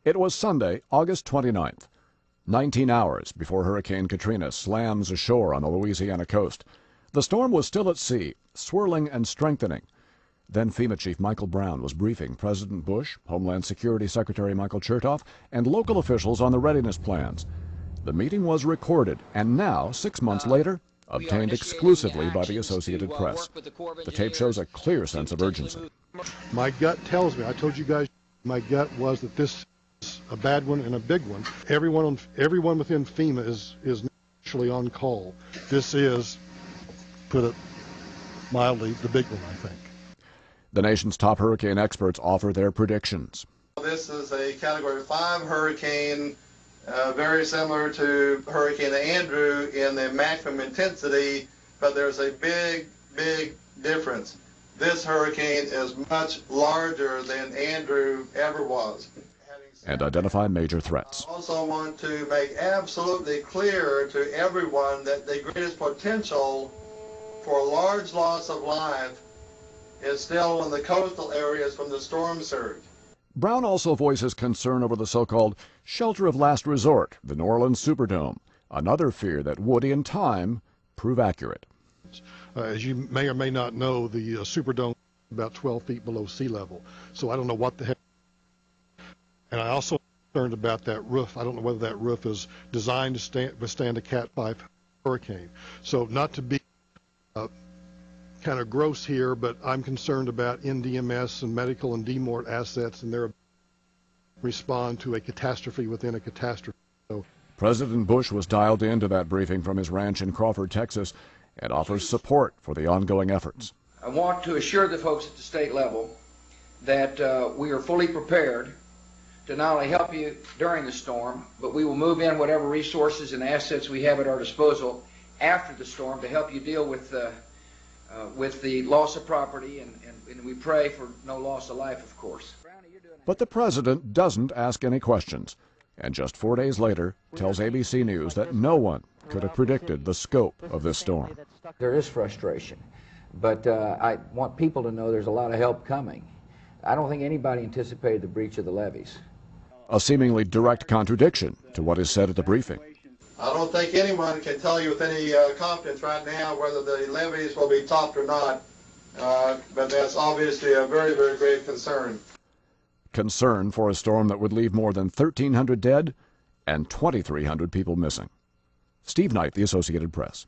It was Sunday, August 29th, 19 hours before Hurricane Katrina slams ashore on the Louisiana coast. The storm was still at sea, swirling and strengthening. Then FEMA Chief Michael Brown was briefing President Bush, Homeland Security Secretary Michael Chertoff, and local officials on the readiness plans. The meeting was recorded and now, 6 months later, obtained exclusively by the Associated Press. The tape shows a clear sense of urgency. My gut tells me, I told you guys, my gut was that this is a bad one and a big one. Everyone within FEMA is actually on call. This is, put it mildly, the big one, I think. The nation's top hurricane experts offer their predictions. This is a Category 5 hurricane, very similar to Hurricane Andrew in the maximum intensity, but there's a big difference. This hurricane is much larger than Andrew ever was. And identify major threats. I also want to make absolutely clear to everyone that the greatest potential for a large loss of life is still in the coastal areas from the storm surge. Brown also voices concern over the so-called shelter of last resort, the New Orleans Superdome, another fear that would, in time, prove accurate. As you may or may not know, the Superdome is about 12 feet below sea level, so I don't know what the heck. And I also am concerned about that roof. I don't know whether that roof is designed to withstand a Cat 5 hurricane. So not to be kind of gross here, but I'm concerned about NDMS and medical and DMORT assets and their ability to respond to a catastrophe within a catastrophe. So, President Bush was dialed into that briefing from his ranch in Crawford, Texas, and offers support for the ongoing efforts. I want to assure the folks at the state level that we are fully prepared to not only help you during the storm, but we will move in whatever resources and assets we have at our disposal after the storm to help you deal with the loss of property, and we pray for no loss of life, of course. But the president doesn't ask any questions, and just 4 days later tells ABC News that no one could have predicted the scope of this storm. There is frustration, but I want people to know there's a lot of help coming. I don't think anybody anticipated the breach of the levees. A seemingly direct contradiction to what is said at the briefing. I don't think anyone can tell you with any confidence right now whether the levees will be topped or not, but that's obviously a very great concern. Concern for a storm that would leave more than 1,300 dead and 2,300 people missing. Steve Knight, The Associated Press.